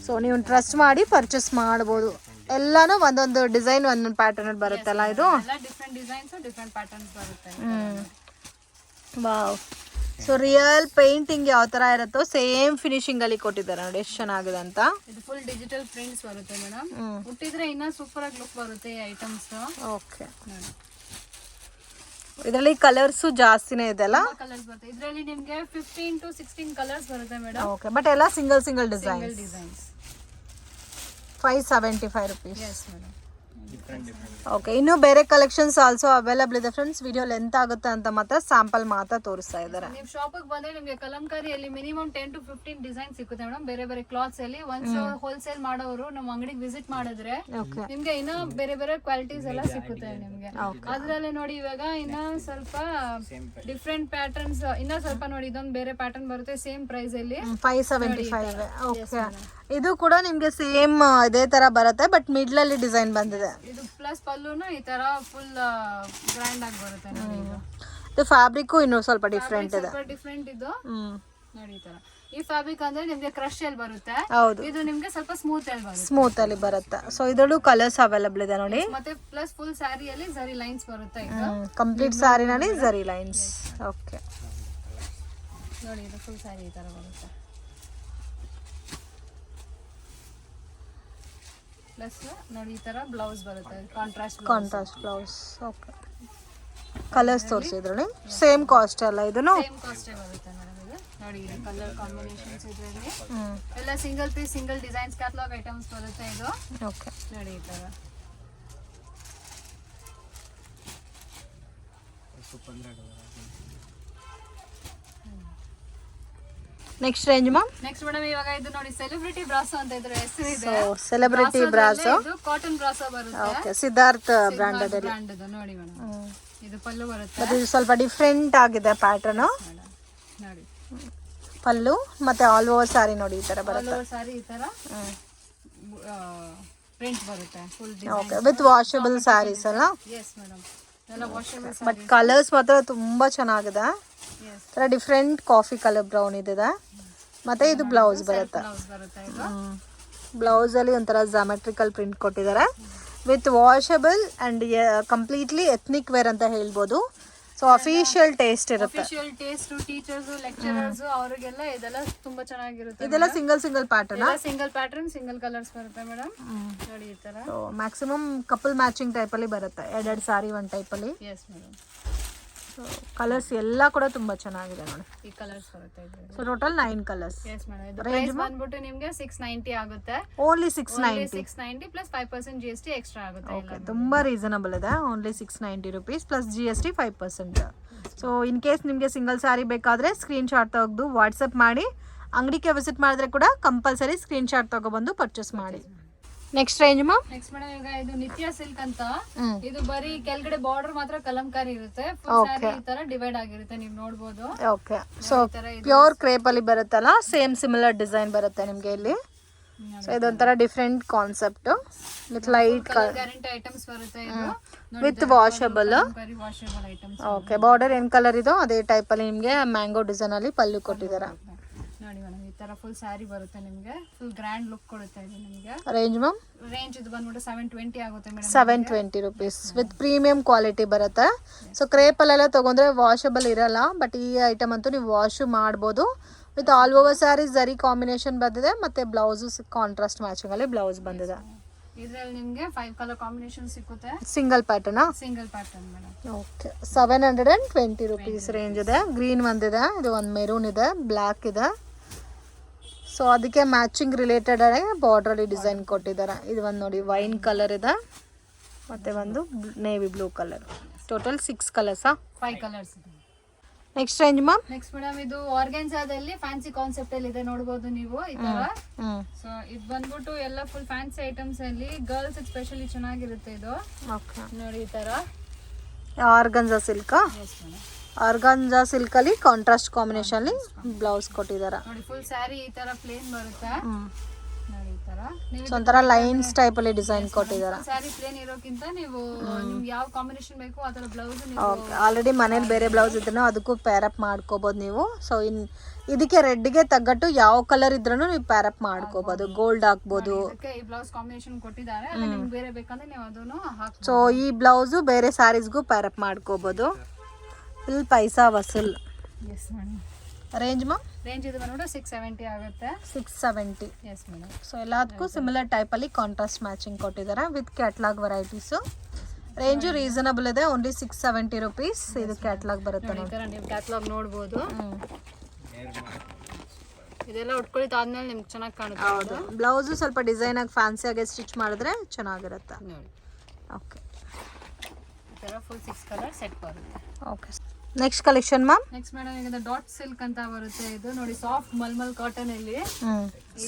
ಸೊ ನೀವು ಟ್ರಸ್ಟ್ ಮಾಡಿ ಪರ್ಚೇಸ್ ಮಾಡ್ಬೋದು. ಎಲ್ಲಾನು ಒಂದೊಂದು ಡಿಸೈನ್ ಒಂದೊಂದು ಪ್ಯಾಟರ್ನ್ ಬರುತ್ತಲ್ಲ ಇದು? ಡಿಫ್ರೆಂಟ್ ಡಿಸೈನ್ಸ್ ಡಿಫ್ರೆಂಟ್ ಪ್ಯಾಟರ್ನ್ಸ್ ಬರುತ್ತೆ. ವಾವ್. ಸೊ ರಿಯಲ್ ಪೇಂಟಿಂಗ್ ಯಾವ ತರ ಇರುತ್ತೋ ಸೇಮ್ ಫಿನಿಶಿಂಗ್ ಅಲ್ಲಿ ಕೊಟ್ಟಿದ್ದಾರೆ ನೋಡಿ, ಎಷ್ಟು ಚೆನ್ನಾಗಿದೆ ಅಂತ. ಇದು ಫುಲ್ ಡಿಜಿಟಲ್ ಪ್ರಿಂಟ್ಸ್ ಬರುತ್ತೆ ಮೇಡಮ್. ಹುಟ್ಟಿದ್ರೆ ಇನ್ನ ಸೂಪರ್ ಆಗಿ ಲುಕ್ ಬರುತ್ತೆ ಈ ಐಟಮ್ಸ್. ಓಕೆ, ಇದರಲ್ಲಿ ಕಲರ್ಸ್ ಜಾಸ್ತಿನೇ ಇದೆ ಅಲ್ಲ? ಕಲರ್ಸ್ ಬರುತ್ತೆ ಇದರಲ್ಲಿ ನಿಮಗೆ 15 to 16 ಕಲರ್ಸ್ ಬರುತ್ತೆ ಮೇಡಮ್. ಓಕೆ, ಬಟ್ ಎಲ್ಲ single designs. 575 rupees. S madam. Okay, ಇನ್ನು ಬೇರೆ ಕಲೆಕ್ಷನ್ಸ್ ಆಲ್ಸೋ ಅವೈಲಬಲ್ ಇದೆ ಫ್ರೆಂಡ್ಸ್. ವಿಡಿಯೋ ಲೆಂತ್ ಆಗುತ್ತೆ ಅಂತ ಮಾತ್ರ ಸ್ಯಾಂಪಲ್ ಮಾತ್ರ ತೋರಿಸ್ತಾ ಇದ್ದಾರೆ. ನೀವು ಶಾಪಿಗೆ ಬಂದ್ರೆ ನಿಮಗೆ ಕಲಂಕಾರಿಯಲ್ಲಿ ಮಿನಿಮಮ್ 10 to 15 ಡಿಸೈನ್ ಸಿಗುತ್ತೆ ಮೇಡಮ್, ಬೇರೆ ಬೇರೆ ಕ್ಲಾತ್ಸ್ ಅಲ್ಲಿ. ಒನ್ಸ್ ಹೋಲ್ಸೇಲ್ ಮಾಡೋರು ನಮ್ಮ ಅಂಗಡಿಗೆ ವಿಸಿಟ್ ಮಾಡಿದ್ರೆ ನಿಮ್ಗೆ ಇನ್ನ ಬೇರೆ ಬೇರೆ ಕ್ವಾಲಿಟೀಸ್ ಎಲ್ಲ ಸಿಗುತ್ತೆ ನಿಮ್ಗೆ. ಅದ್ರಲ್ಲಿ ನೋಡಿ ಇವಾಗ ಇನ್ನ ಸ್ವಲ್ಪ ಡಿಫ್ರೆಂಟ್ ಪ್ಯಾಟರ್ನ್ಸ್, ಇನ್ನ ಸ್ವಲ್ಪ ನೋಡಿ ಇದೊಂದು ಬೇರೆ ಪ್ಯಾಟರ್ನ್ ಬರುತ್ತೆ ಸೇಮ್ ಪ್ರೈಸ್ ಅಲ್ಲಿ 575. ಓಕೆ, ಇದು ಕೂಡ ನಿಮ್ಗೆ ಸೇಮ್ ಇದೇ ತರ ಬರುತ್ತೆ, ಬಟ್ ಮಿಡ್ಲ್ ಅಲ್ಲಿ ಡಿಸೈನ್ ಬಂದಿದೆ. ಇದು ಪ್ಲಸ್ ಪಲ್ಲುನು ಈ ತರ ಫುಲ್ ಗ್ರ್ಯಾಂಡ್ ಆಗಿ ಬರುತ್ತೆ ನೋಡಿ. ಇದು ಫ್ಯಾಬ್ರಿಕ್ ಇನ್ನೂ ಸ್ವಲ್ಪ ಡಿಫ್ರೆಂಟ್ ಇದೆ. ಡಿಫ್ರೆಂಟ್ ಇದು ನೋಡಿ ಈ ತರ. ಈ ಫ್ಯಾಬ್ರಿಕ್ ಅಂದ್ರೆ ನಿಮ್ಗೆ ಕ್ರಶ್ ಅಲ್ಲಿ ಬರುತ್ತೆ. ಹೌದು, ಇದು ನಿಮ್ಗೆ ಸ್ವಲ್ಪ ಸ್ಮೂತ್ ಅಲ್ಲಿ ಬರುತ್ತೆ. ಸ್ಮೂತ್ ಅಲ್ಲಿ ಬರುತ್ತೆ. ಸೊ ಇದರಲ್ಲೂ ಕಲರ್ಸ್ ಅವೈಲಬಲ್ ಇದೆ ನೋಡಿ. ಮತ್ತೆ ಪ್ಲಸ್ ಫುಲ್ ಸ್ಯಾರಿಯಲ್ಲಿ ಜರಿ ಲೈನ್ಸ್ ಬರುತ್ತೆ. ಇದು ಕಂಪ್ಲೀಟ್ ಸ್ಯಾರಿನಲ್ಲಿ ಜರಿ ಲೈನ್ಸ್. ಓಕೆ, ನೋಡಿ ಇದು ಫುಲ್ ಸ್ಯಾರಿ ಈ ತರ ಬರುತ್ತೆ. ಪ್ಲಸ್ ನೋಡಿ ಈ ತರ ಬ್ಲೌಸ್ ಬರುತ್ತೆ, ಕಾಂಟ್ರಾಸ್ಟ್ ಬ್ಲೌಸ್. ಓಕೆ, ಕಲರ್ಸ್ ತೋರಿಸಿದ್ರಲ್ಲಿ ಸೇಮ್ ಕಾಸ್ಟ್ ಅಲ್ಲ ಇದನ್ನು? ಸೇಮ್ ಕಾಸ್ಟ್ ಬರುತ್ತೆ ಮೇಡಮ್. ಇದು ನೋಡಿ ಇದು ಕಲರ್ ಕಾಂಬಿನೇಷನ್ಸ್ ಇದರಲ್ಲಿ ಎಲ್ಲ single piece single designs catalogue items ಬರುತ್ತೆ ಇದು. ಓಕೆ, ನೋಡಿ ಈ ತರ. Next range ma'am? Next madam ಇವಾಗ ಇದು ನೋಡಿ ಸೆಲೆಬ್ರಿಟಿ ಬ್ರಾಸೋ ಅಂತ ಇದ್ರ ಹೆಸರು ಇದೆ. ಸೆಲೆಬ್ರಿಟಿ ಬ್ರಾಸೋ, ಇದು ಕಾಟನ್ ಬ್ರಾಸೋ ಬರುತ್ತೆ. ಓಕೆ, ಸಿದ್ಧಾರ್ಥ್ ಬ್ರಾಂಡ್ ಅಲ್ಲಿ ನೋಡಿ ಮೇಡಮ್. ಇದು ಪಲ್ಲು ಬರುತ್ತೆ, ಇದು ಸ್ವಲ್ಪ ಡಿಫ್ರೆಂಟ್ ಆಗಿದೆ ಪ್ಯಾಟರ್ನ್ ನೋಡಿ. ಪಲ್ಲು ಮತ್ತೆ ಆಲ್ ಓವರ್ ಸಾರಿ ನೋಡಿ ಈ ತರ ಬರುತ್ತೆ. ಆಲ್ ಓವರ್ ಸಾರಿ ಈ ತರ ಪ್ರಿಂಟ್ ಬರುತ್ತೆ full design. Okay, with washable saris ಅಲ್ಲ? ಎಸ್ ಮೇಡಮ್, ಎಲ್ಲ ವಾಷಬಲ್. ಬಟ್ ಕಲರ್ಸ್ ಮಾತ್ರ ತುಂಬಾ ಚೆನ್ನಾಗಿದೆ. ತರ ಡಿಫ್ರೆಂಟ್ ಕಾಫಿ ಕಲರ್ ಬ್ರೌನ್ ಇದೆ. ಮತ್ತೆ ಇದು ಬ್ಲೌಸ್ ಬರುತ್ತೆ. ಬ್ಲೌಸಲ್ಲಿ ಒಂಥರ ಜಾಮೆಟ್ರಿಕಲ್ ಪ್ರಿಂಟ್ ಕೊಟ್ಟಿದ್ದಾರೆ with washable and completely ethnic wear ಅಂತ ಹೇಳ್ಬೋದು. ಸೊ ಅಫಿಷಿಯಲ್ ಟೇಸ್ಟ್ ಇರುತ್ತೆ. ಅಫಿಷಿಯಲ್ ಟೇಸ್ಟ್ ಟೀಚರ್ಸ್ ಲೆಕ್ಚರರ್ಸ್ ಅವರಿಗೆಲ್ಲ ಇದೆಲ್ಲ ತುಂಬಾ ಚೆನ್ನಾಗಿರುತ್ತೆ. ಇದೆಲ್ಲ single pattern, single pattern single colours ಬರುತ್ತೆ ಮೇಡಮ್. ನೋಡಿ ಈ ತರ. ಸೊ ಮ್ಯಾಕ್ಸಿಮಮ್ ಕಪಲ್ ಮ್ಯಾಚಿಂಗ್ ಟೈಪಲ್ಲಿ ಬರುತ್ತೆ, ಎರಡೆರಡು ಸಾರಿ ಒಂದು ಟೈಪಲ್ಲಿ. S madam. ಸೊ ಕಲರ್ಸ್ ಎಲ್ಲ ಕೂಡ ತುಂಬಾ ಚೆನ್ನಾಗಿದೆ ನೋಡಿ. ಈ ಕಲರ್ಸ್ ಬರುತ್ತೆ ಇದು. So total 9 colours. S madam. ಇದು ಪ್ರೈಸ್ ಬಂದ್ಬಿಟ್ಟು ನಿಮಗೆ 690 ಆಗುತ್ತೆ. ಓನ್ಲಿ 690 ಪ್ಲಸ್ 5% GST ಎಕ್ಸ್ಟ್ರಾ ಆಗುತ್ತೆ. ಓಕೆ, ತುಂಬಾ ರೀಸನಬಲ್ ಇದೆ. Only 690 rupees plus GST 5%. So in case ನಿಮಗೆ ಸಿಂಗಲ್ ಸ್ಯಾರಿ ಬೇಕಾದರೆ ಸ್ಕ್ರೀನ್ ಶಾಟ್ ತೆಗೆದು ವಾಟ್ಸಪ್ ಮಾಡಿ. ಅಂಗಡಿಗೆ ವಿಸಿಟ್ ಮಾಡಿದ್ರೆ ಕೂಡ ಕಂಪಲ್ಸರಿ ಸ್ಕ್ರೀನ್ ಶಾಟ್ ತಗೊಬಂದು ಪರ್ಚೇಸ್ ಮಾಡಿ. Next range ma'am? Next madam ಈಗ ಇದು ನಿತ್ಯ ಸಿಲ್ಕ್ ಅಂತ. ಇದು ಬರೀ ಕೆಳಗಡೆ ಬಾರ್ಡರ್ ಮಾತ್ರ ಕಲಂಕಾರಿ ಇರುತ್ತೆ. ಫುಲ್ ಸ್ಯಾರಿ ಈ ತರ ಡಿವೈಡ್ ಆಗಿರುತ್ತೆ, ನೀವು ನೋಡಬಹುದು. ಓಕೆ, ಸೊ ಪ್ಯೂರ್ ಕ್ರೇಪ್ ಅಲ್ಲಿ ಬರುತ್ತಲ್ಲ, ಸೇಮ್ ಸಿಮಿಲರ್ ಡಿಸೈನ್ ಬರುತ್ತೆ ನಿಮಗೆ ಇಲ್ಲಿ. ಸೊ ಇದೊಂಥರ different concept with light guarantee items ಬರುತ್ತೆ. ಇದು with washable. Washable items. Okay, border ಏನ್ ಕಲರ್ ಇದೋ ಅದೇ ಟೈಪ್ ಅಲ್ಲಿ ನಿಮಗೆ ಮ್ಯಾಂಗೋ ಡಿಸೈನ್ ಅಲ್ಲಿ ಪಲ್ಲು ಕೊಟ್ಟಿದ್ದಾರೆ. ನೋಡಿ ಮೇಡಮ್, ಈ ತರ ಫುಲ್ ಸ್ಯಾರಿ ಬರುತ್ತೆ ನಿಮಗೆ. ಫುಲ್ ಗ್ರ್ಯಾಂಡ್ ಲುಕ್ ಕೊಡುತ್ತೆ ಇದು ನಿಮಗೆ. Range ma'am? ರೇಂಜ್ ಇದು ಬಂದ್ಬಿಟ್ಟು 720 ಆಗುತ್ತೆ madam. 720 rupees with premium quality ಬರುತ್ತೆ. ಸೊ ಕ್ರೇಪಲ್ಲೆಲ್ಲ ತೊಗೊಂಡ್ರೆ ವಾಷಬಲ್ ಇರಲ್ಲ, ಬಟ್ ಈ ಐಟಮ್ ಅಂತೂ ನೀವು ವಾಶ್ ಮಾಡ್ಬೋದು. ವಿತ್ ಆಲ್ ಓವರ್ ಸ್ಯಾರೀಸ್ ಜರಿ ಕಾಂಬಿನೇಷನ್ ಬಂದಿದೆ, ಮತ್ತೆ ಬ್ಲೌಸ್ ಕಾಂಟ್ರಾಸ್ಟ್ ಮ್ಯಾಚಿಂಗ್ ಅಲ್ಲಿ ಬ್ಲೌಸ್ ಬಂದಿದೆ. ಇದರಲ್ಲಿ ನಿಮಗೆ 5 ಕಲರ್ ಕಾಂಬಿನೇಷನ್ ಸಿಗುತ್ತೆ. Single pattern. Single pattern madam. Okay, 720 rupees range ಇದೆ. ಗ್ರೀನ್ ಒಂದಿದೆ, ಇದು ಒಂದು ಮೆರೂನ್ ಇದೆ, ಬ್ಲ್ಯಾಕ್ ಇದೆ. ಸೊ ಅದಕ್ಕೆ ಮ್ಯಾಚಿಂಗ್ ರಿಲೇಟೆಡ್ ಆಗಿ ಬಾರ್ಡರ್ ಅಲ್ಲಿ ಡಿಸೈನ್ ಕೊಟ್ಟಿದ್ದಾರೆ. ಇದು ಒಂದು ನೋಡಿ ವೈನ್ ಕಲರ್ ಇದೆ, ಮತ್ತೆ ಒಂದು ನೇವಿ ಬ್ಲೂ ಕಲರ್. ಟೋಟಲ್ 6 ಕಲರ್ಸಾ? 5 ಕಲರ್ಸ್ ಇದೆ. Next range ma'am? Next madam ಇದು ಆರ್ಗನ್ಜಾದಲ್ಲಿ ಫ್ಯಾನ್ಸಿ ಕಾನ್ಸೆಪ್ಟ್ ಅಲ್ಲಿ ಇದೆ, ನೋಡಬಹುದು ನೀವು ಈ ತರ. ಸೊ ಇದು ಬಂದ್ಬಿಟ್ಟು ಎಲ್ಲ ಫುಲ್ ಫ್ಯಾನ್ಸಿ ಐಟಮ್ಸ್ ಅಲ್ಲಿ ಗರ್ಲ್ಸ್ ಸ್ಪೆಷಲಿ ಚೆನ್ನಾಗಿರುತ್ತೆ ಇದು. ಓಕೆ, ನೋಡಿ ಈ ತರ. Organza silk. Yes madam. Organza silk ಅಲ್ಲಿ ಕಾಂಟ್ರಾಸ್ಟ್ ಕಾಂಬಿನೇಷನ್ ಅಲ್ಲಿ ಬ್ಲೌಸ್ ಕೊಟ್ಟಿದ್ದಾರೆ. ನೋಡಿ ಫುಲ್ ಸ್ಯಾರಿ ಈ ತರ ಪ್ಲೇನ್ ಬರುತ್ತೆ. ನೋಡಿ ಈ ತರ. ಸೊ ಒಂಥರ ಲೈನ್ಸ್ ಟೈಪ್ ಅಲ್ಲಿ ಡಿಸೈನ್ ಕೊಟ್ಟಿದ್ದಾರೆ. ಸ್ಯಾರಿ ಪ್ಲೇನ್ ಇರೋಕ್ಕಿಂತ ನೀವು ನಿಮ್ಗೆ ಯಾವ ಕಾಂಬಿನೇಷನ್ ಬೇಕು ಆ ತರ ಬ್ಲೌಸ್ ನೀವು ಆಲ್ರೆಡಿ ಮನೇಲಿ ಬೇರೆ ಬ್ಲೌಸ್ ಇದ್ರೂ ಅದಕ್ಕೂ ಪೇರ್ ಅಪ್ ಮಾಡ್ಕೋಬಹುದು ನೀವು. ಸೊ ಇದಕ್ಕೆ ರೆಡ್ಗೆ ತగ్గಟ್ಟು ಯಾವ ಕಲರ್ ಇದ್ರೂ ನೀವು ಪೇರ್ ಅಪ್ ಮಾಡ್ಕೋಬಹುದು. ಗೋಲ್ಡ್ ಹಾಕ್ಬೋದು. ಈ ಬ್ಲೌಸ್ ಕಾಂಬಿನೇಷನ್ ಕೊಟ್ಟಿದ್ದಾರೆ, ಅಲ್ಲ ನಿಮ್ಗೆ ಬೇರೆ ಬೇಕಂದ್ರೆ ನೀವು ಅದನ್ನು ಹಾಕಿ. ಸೊ ಈ ಬ್ಲೌಸ್ ಬೇರೆ ಸ್ಯಾರೀಸ್ಗೂ ಪೇರ್ ಅಪ್ ಮಾಡ್ಕೋಬಹುದು. ಫುಲ್ ಪೈಸಾ ವಸೂಲ್. Yes madam. Range ma'am? Range ಇದು ಬಂದ್ಬಿಟ್ಟು 670 ಆಗುತ್ತೆ. 670. Yes madam. ಸೊ ಎಲ್ಲದಕ್ಕೂ ಸಿಮಿಲರ್ ಟೈಪ್ ಅಲ್ಲಿ ಕಾಂಟ್ರಾಸ್ಟ್ ಮ್ಯಾಚಿಂಗ್ ಕೊಟ್ಟಿದ್ದಾರೆ with catalogue varieties. Range reasonable ಇದೆ, ಓನ್ಲಿ 670 ರುಪೀಸ್. ಇದು ಕ್ಯಾಟ್ಲಾಗ್ ಬರುತ್ತೆ ಈ ತರ ನೀವು ಕ್ಯಾಟ್ಲಾಗ್ ನೋಡಬಹುದು. ಇದೆಲ್ಲ ಉಟ್ಕೊಳ್ಳಿದ್ದಾದ್ಮೇಲೆ ನಿಮ್ಗೆ ಚೆನ್ನಾಗಿ ಕಾಣುತ್ತೆ. ಹೌದು, ಬ್ಲೌಸು ಸ್ವಲ್ಪ ಡಿಸೈನ್ ಆಗಿ ಫ್ಯಾನ್ಸಿ ಆಗಿ ಸ್ಟಿಚ್ ಮಾಡಿದ್ರೆ ಚೆನ್ನಾಗಿರುತ್ತೆ. ನೋಡಿ ಓಕೆ, ಈ ತರ ಫುಲ್ 6 ಕಲರ್ ಸೆಟ್ ಬರುತ್ತೆ. Okay, next collection ma'am? Next madam ಈಗ ಡಾಟ್ ಸಿಲ್ಕ್ ಅಂತ ಬರುತ್ತೆ. ಇದು ನೋಡಿ ಸಾಫ್ಟ್ ಮಲ್ಮಲ್ ಕಾಟನ್ ಅಲ್ಲಿ.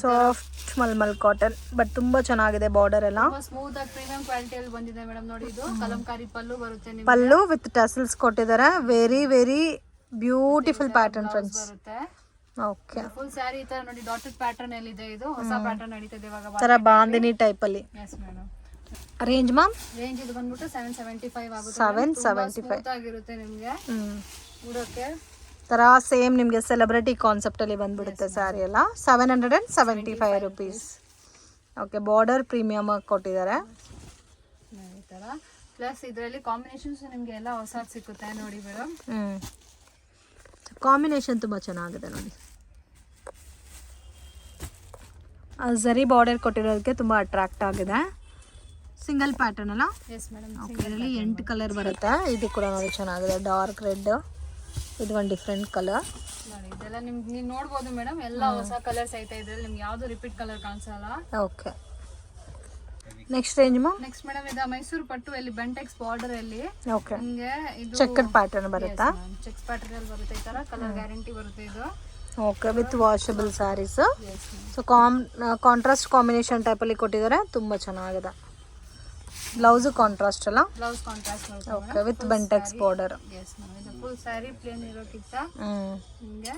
ಸಾಫ್ಟ್ ಮಲ್ಮಲ್ ಕಾಟನ್, ಬಟ್ ತುಂಬಾ ಚೆನ್ನಾಗಿದೆ. ಬಾರ್ಡರ್ ಎಲ್ಲ ಸ್ಮೂತ್ ಆಗಿ ಪ್ರೀಮಿಯಂ ಕ್ವಾಲಿಟಿಯಲ್ಲಿ ಬಂದಿದೆ ಮೇಡಮ್. ನೋಡಿ ಇದು ಕಲಂಕಾರಿ ಪಲ್ಲು ಬರುತ್ತೆ ನಿಮಗೆ. ಪಲ್ಲು ವಿತ್ ಟಸಲ್ಸ್ ಕೊಟ್ಟಿದ್ದಾರೆ. Very very beautiful pattern friends. ಬರುತ್ತೆ. ಓಕೆ, ಫುಲ್ ಸ್ಯಾರಿ ಈ ತರ ನೋಡಿ ಡಾಟೆಡ್ ಪ್ಯಾಟರ್ನ್ ಅಲ್ಲಿ ಇದೆ. ಇದು ಹೊಸ ಪ್ಯಾಟರ್ನ್ ನಡೀತಿದೆ ಇವಾಗ. ತರ ಬಾಂದಿನಿ ಟೈಪ್ ಅಲ್ಲಿ. S madam. Range ma'am? Range ಇದು ಬಂದ್ಬಿಟ್ಟು 775 ಆಗುತ್ತೆ. 775 ಆಗಿರುತ್ತೆ ನಿಮಗೆ ಉಡೋಕೆ. ತರ ಸೇಮ್ ನಿಮಗೆ ಸೆಲೆಬ್ರಿಟಿ ಕಾನ್ಸೆಪ್ಟ್ ಅಲ್ಲಿ ಬಂದ್ಬಿಡುತ್ತೆ ಸ್ಯಾರಿ ಎಲ್ಲ. 775 ರುಪೀಸ್. ಓಕೆ, ಬಾರ್ಡರ್ ಪ್ರೀಮಿಯಮ್ ಆಗಿ ಕೊಟ್ಟಿದ್ದಾರೆ ಈ ತರ. ಪ್ಲಸ್ ಇದರಲ್ಲಿ ಕಾಂಬಿನೇಷನ್ಸ್ ನಿಮಗೆ ಎಲ್ಲ ಹೊಸದು ಸಿಗುತ್ತೆ ನೋಡಿ ಮೇಡಮ್. ಕಾಂಬಿನೇಷನ್ ತುಂಬಾ ಚೆನ್ನಾಗಿದೆ ನೋಡಿ. ಝರಿ ಬಾರ್ಡರ್ ಕೊಟ್ಟಿರೋದಕ್ಕೆ ತುಂಬಾ ಅಟ್ರಾಕ್ಟ್ ಆಗಿದೆ. ಸಿಂಗಲ್ ಪ್ಯಾಟರ್ನ್ ಅಲ್ಲ? Yes madam. ಇದರಲ್ಲಿ 8 ಕಲರ್ ಬರುತ್ತೆ. ಇದು ಕೂಡ ನೋಡಿ ಚೆನ್ನಾಗಿದೆ, ಡಾರ್ಕ್ ರೆಡ್. ಇದು ಒಂದು ಡಿಫ್ರೆಂಟ್ ಕಲರ್ ನೋಡಿ. ಇದೆಲ್ಲ ನಿಮ್ಗೆ ನೀವು ನೋಡ್ಬೋದು ಮೇಡಮ್, ಎಲ್ಲ ಹೊಸ ಕಲರ್ಸ್ ಐತೆ ಇದ್ರಲ್ಲಿ. ನಿಮ್ಗೆ ಯಾವ್ದು ರಿಪೀಟ್ ಕಲರ್ ಕಾಣಿಸಲ್ಲ. Okay, next range ma'am? Next madam ಇದು ಮೈಸೂರು ಪಟ್ಟು ಅಲ್ಲಿ ಬೆಂಟೆಕ್ಸ್ ಬಾರ್ಡರ್ ಅಲ್ಲಿ ಓಕೆ, ನಿಮಗೆ ಇದು ಚೆಕ್ಡ್ ಪ್ಯಾಟರ್ನ್ ಬರುತ್ತಾ? ಚೆಕ್ಸ್ ಪ್ಯಾಟರ್ನ್ ಅಲ್ಲಿ ಬರುತ್ತೆ. ಈ ತರ ಕಲರ್ ಗ್ಯಾರಂಟಿ ಬರುತ್ತೆ ಇದು. Okay, with washable saris. So contrast combination type ಅಲ್ಲಿ ಕೊಟ್ಟಿದ್ದಾರೆ, ತುಂಬಾ ಚೆನ್ನಾಗಿದೆ. ಬ್ಲೌಸ್ ಕಾಂಟ್ರಾಸ್ಟ್ ಅಲ್ಲ? ಬ್ಲೌಸ್ ಕಾಂಟ್ರಾಸ್ಟ್ ಬರುತ್ತೆ. Okay, with Bentex border. Yes madam. ಇದು ಫುಲ್ ಸ್ಯಾರಿ ಪ್ಲೇನ್ ಇರೋಕ್ಕಿಂತ ನಿಮಗೆ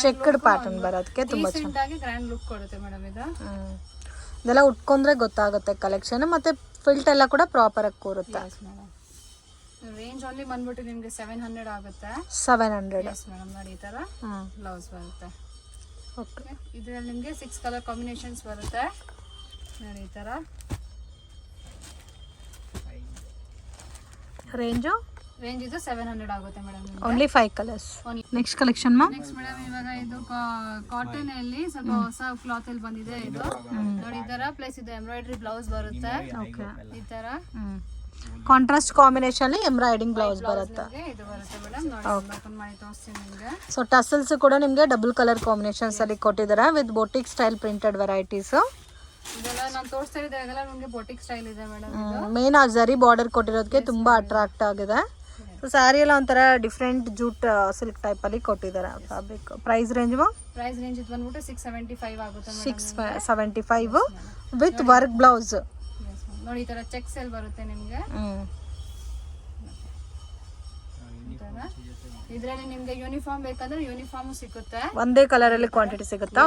ಚೆಕ್ಡ್ ಪ್ಯಾಟರ್ನ್ ಬರೋದಕ್ಕೆ ತುಂಬಾ ರೀಸೆಂಟ್ ಆಗಿ ಗ್ರ್ಯಾಂಡ್ ಲುಕ್ ಕೊಡುತ್ತೆ ಮೇಡಮ್ ಇದು. ಇದೆಲ್ಲ ಉಟ್ಕೊಂಡ್ರೆ ಗೊತ್ತಾಗುತ್ತೆ ಕಲೆಕ್ಷನ್. ಮತ್ತೆ ಫಿಲ್ಟ್ ಎಲ್ಲ ಕೂಡ ಪ್ರಾಪರ್ ಆಗಿ ಕೂರುತ್ತೆ. ರೇಂಜ್ ಓನ್ಲಿ ಬಂದ್ಬಿಟ್ಟು ನಿಮಗೆ 700 ಆಗುತ್ತೆ. 700. Yes madam. ನೋಡಿ ಈ ತರ ಬ್ಲೌಸ್ ಬರುತ್ತೆ. ಓಕೆ, ಇದರಲ್ಲಿ ನಿಮಗೆ 6 ಕಲರ್ ಕಾಂಬಿನೇಷನ್ಸ್ ಬರುತ್ತೆ. ನೋಡಿ ಈ ಥರ ರೇಂಜು ರೇಂಜ್ ಇದು 700 ಆಗುತ್ತೆ madam. Only 5 colours. Next collection ಮಾ. ನೆಕ್ಸ್ಟ್ ಮೇಡಮ್ ಇವಾಗ ಇದು ಕಾಟನ್ ಅಲ್ಲಿ ಸ್ವಲ್ಪ ಹೊಸ ಕ್ಲಾತ್ ಅಲ್ಲಿ ಬಂದಿದೆ ಇದು. ನೋಡಿ ಈ ತರ ಪ್ಲಸ್ ಇದು ಎಂಬ್ರಾಯ್ಡರಿ ಬ್ಲೌಸ್ ಬರುತ್ತೆ. ಈ ತರ ಕಾಂಟ್ರಾಸ್ಟ್ ಕಾಂಬಿನೇಷನ್ ಎಂಬ್ರಾಯ್ಡಿಂಗ್ ಬ್ಲೌಸ್ ಬರುತ್ತೆ. ಇದು ಬರುತ್ತೆ ಮೇಡಮ್. ನೋಡಿ ಓಪನ್ ಮಾಡಿ ತೋರಿಸ್ತೀನಿ ನಿಮಗೆ. ಸೊ ಟಸಲ್ಸ್ ಕೂಡ ನಿಮಗೆ ಡಬಲ್ ಕಲರ್ ಕಾಂಬಿನೇಷನ್ಸ್ ಅಲ್ಲಿ ಕೊಟ್ಟಿದ್ದಾರೆ with boutique style printed varieties. ಇದೆಲ್ಲ ನಾನು ತೋರಿಸ್ತಾ ಇದ್ದಾಗೆಲ್ಲ ನಿಮಗೆ ಬೋಟಿಕ್ ಸ್ಟೈಲ್ ಇದೆ ಮೇಡಮ್. ಮೇನ್ ಆ ಜರಿ ಬಾರ್ಡರ್ ಕೊಟ್ಟಿರೋದಕ್ಕೆ ತುಂಬಾ ಅಟ್ರಾಕ್ಟ್ ಆಗಿದೆ. ಸೊ ಸ್ಯಾರಿ ಎಲ್ಲ ಒಂಥರ ಡಿಫ್ರೆಂಟ್ ಜೂಟ್ ಸಿಲ್ಕ್ ಟೈಪ್ ಅಲ್ಲಿ ಕೊಟ್ಟಿದ್ದಾರೆ fabric. Price range price range ಇದು ಬಂದ್ಬಿಟ್ಟು 675 ಆಗುತ್ತೆ ಮೇಡಮ್. 675 with work blouse. ನೋಡಿ ಈ ತರ ಚೆಕ್ಸ್ ಅಲ್ಲಿ ಬರುತ್ತೆ ನಿಮಗೆ. ಇದರಲ್ಲಿ ನಿಮಗೆ ಯೂನಿಫಾರ್ಮ್ ಬೇಕಂದ್ರೆ ಯೂನಿಫಾರ್ಮ್ ಸಿಗುತ್ತೆ. ಒಂದೇ ಕಲರ್ ಅಲ್ಲಿ ಕ್ವಾಂಟಿಟಿ ಸಿಗುತ್ತಾ?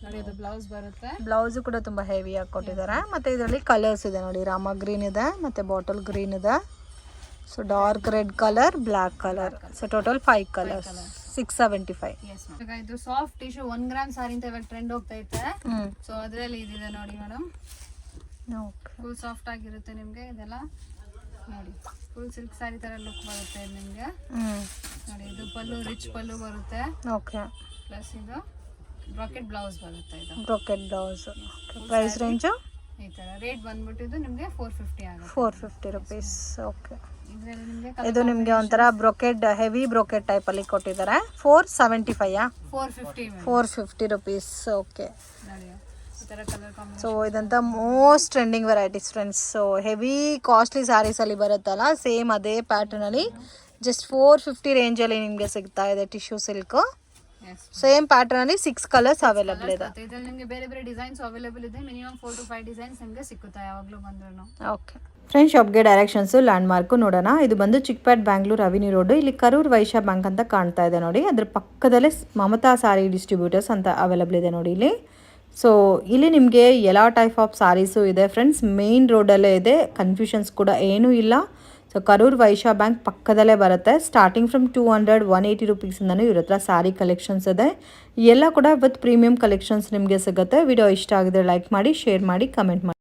ನೋಡಿ ಇದು ಬ್ಲೌಸ್ ಬರುತ್ತೆ. ಬ್ಲೌಸ್ ಕೂಡ ತುಂಬಾ ಹೆವಿ ಆಗಿ ಕೊಟ್ಟಿದ್ದಾರೆ. ಮತ್ತೆ ಇದರಲ್ಲಿ ಕಲರ್ಸ್ ಇದೆ ನೋಡಿ, ರಾಮ ಗ್ರೀನ್ ಇದೆ, ಮತ್ತೆ ಬಾಟಲ್ ಗ್ರೀನ್ ಇದೆ, so dark red colour, black colour. So total 5 colours. 675. ಈಗ ಇದು ಸಾಫ್ಟ್ ಟಿಶ್ಯೂ 1 ಗ್ರಾಮ್ ಸಾರಿ ಅಂತ ಇವಾಗ ಟ್ರೆಂಡ್ ಹೋಗ್ತಾ ಐತೆ. ಸೊ ಅದರಲ್ಲಿ ಇದಿದೆ ನೋಡಿ ಮೇಡಮ್. ಫುಲ್ ಸಾಫ್ಟ್ ಆಗಿರುತ್ತೆ ನಿಮಗೆ ಇದೆಲ್ಲ. ನೋಡಿ ಫುಲ್ ಸಿಲ್ಕ್ ಸ್ಯಾರಿ ತರ ಲುಕ್ ಬರುತ್ತೆ ನಿಮಗೆ. ನೋಡಿ ಇದು ಪಲ್ಲು ರಿಚ್ ಪಲ್ಲು ಬರುತ್ತೆ. ಓಕೆ. ಪ್ಲಸ್ ಇದು ಬ್ರಾಕೆಟ್ ಬ್ಲೌಸ್ ಬರುತ್ತೆ. ಇದು ಬ್ರಾಕೆಟ್ ಬ್ಲೌಸ್. ಪ್ರೈಸ್ ರೇಂಜ್ ಈ ತರ ರೇಟ್ ಬಂದ್ಬಿಟ್ಟು ಇದು ನಿಮಗೆ 450 ಆಗುತ್ತೆ. 450 rupees. ಓಕೆ. ಇದರಲ್ಲಿ ನಿಮಗೆ ಇದು ನಿಮಗೆ ಒಂಥರ ಬ್ರೊಕೆಡ್ ಹೆವಿ ಬ್ರೊಕೆಡ್ ಟೈಪ್ ಅಲ್ಲಿ ಕೊಟ್ಟಿದ್ದಾರೆ. 475 450 rupees. ಓಕೆ. ನೋಡಿ ಈ ತರ ಕಲರ್ ಕಾಂಬಿನೇಷನ್. ಸೊ ಇದಂತ most trending varieties friends. So heavy costly saris ಅಲ್ಲಿ ಬರುತ್ತಲ್ಲ, ಸೇಮ್ ಅದೇ ಪ್ಯಾಟರ್ನ್ ಅಲ್ಲಿ ಜಸ್ಟ್ 450 ರೇಂಜ್ ಅಲ್ಲಿ ನಿಮಗೆ ಸಿಗ್ತಾ ಇದೆ ಟಿಶ್ಯೂ ಸಿಲ್ಕ್. ಸೇಮ್ ಪ್ಯಾಟರ್ನ್ ಅಲ್ಲಿ 6 ಕಲರ್ಸ್ ಅವೈಲೇಬಲ್ ಇದೆ. ಇದರಲ್ಲಿ ನಿಮಗೆ ಬೇರೆ ಬೇರೆ ಡಿಸೈನ್ಸ್ ಅವೈಲೇಬಲ್ ಇದೆ. ಮಿನಿಮಮ್ 4 to 5 ಡಿಸೈನ್ಸ್ ನಿಮಗೆ ಸಿಗುತ್ತೆ ಯಾವಾಗಲೂ ಬಂದ್ರೂ. ಓಕೆ ಫ್ರೆಂಡ್ಸ್, ಶಾಪ್ಗೆ ಡೈರೆಕ್ಷನ್ಸು ಲ್ಯಾಂಡ್ ಮಾರ್ಕು ನೋಡೋಣ. ಇದು ಬಂದು ಚಿಕ್ಪೇಟ್ ಬ್ಯಾಂಗ್ಳೂರ್ ಅವಿನಿ ರೋಡ್. ಇಲ್ಲಿ ಕರೂರ್ ವೈಶ್ಯ ಬ್ಯಾಂಕ್ ಅಂತ ಕಾಣ್ತಾ ಇದೆ ನೋಡಿ. ಅದ್ರ ಪಕ್ಕದಲ್ಲೇ ಮಮತಾ ಸಾರಿ ಡಿಸ್ಟ್ರಿಬ್ಯೂಟರ್ಸ್ ಅಂತ ಅವೈಲೇಬಲ್ ಇದೆ ನೋಡಿ ಇಲ್ಲಿ. ಸೊ ಇಲ್ಲಿ ನಿಮಗೆ ಎಲ್ಲ ಟೈಪ್ ಆಫ್ ಸಾರೀಸು ಇದೆ ಫ್ರೆಂಡ್ಸ್. ಮೇನ್ ರೋಡಲ್ಲೇ ಇದೆ, ಕನ್ಫ್ಯೂಷನ್ಸ್ ಕೂಡ ಏನೂ ಇಲ್ಲ. ಸೊ ಕರೂರ್ ವೈಶ್ಯ ಬ್ಯಾಂಕ್ ಪಕ್ಕದಲ್ಲೇ ಬರುತ್ತೆ. ಸ್ಟಾರ್ಟಿಂಗ್ ಫ್ರಮ್ 200-180 ರುಪೀಸಿಂದನೂ ಇವ್ರ ಹತ್ರ ಸ್ಯಾರಿ ಕಲೆಕ್ಷನ್ಸ್ ಇದೆ. ಎಲ್ಲ ಕೂಡ ವಿತ್ ಪ್ರೀಮಿಯಂ ಕಲೆಕ್ಷನ್ಸ್ ನಿಮಗೆ ಸಿಗುತ್ತೆ. ವಿಡಿಯೋ ಇಷ್ಟ ಆಗಿದ್ರೆ ಲೈಕ್ ಮಾಡಿ, ಶೇರ್ ಮಾಡಿ, ಕಮೆಂಟ್ ಮಾಡಿ.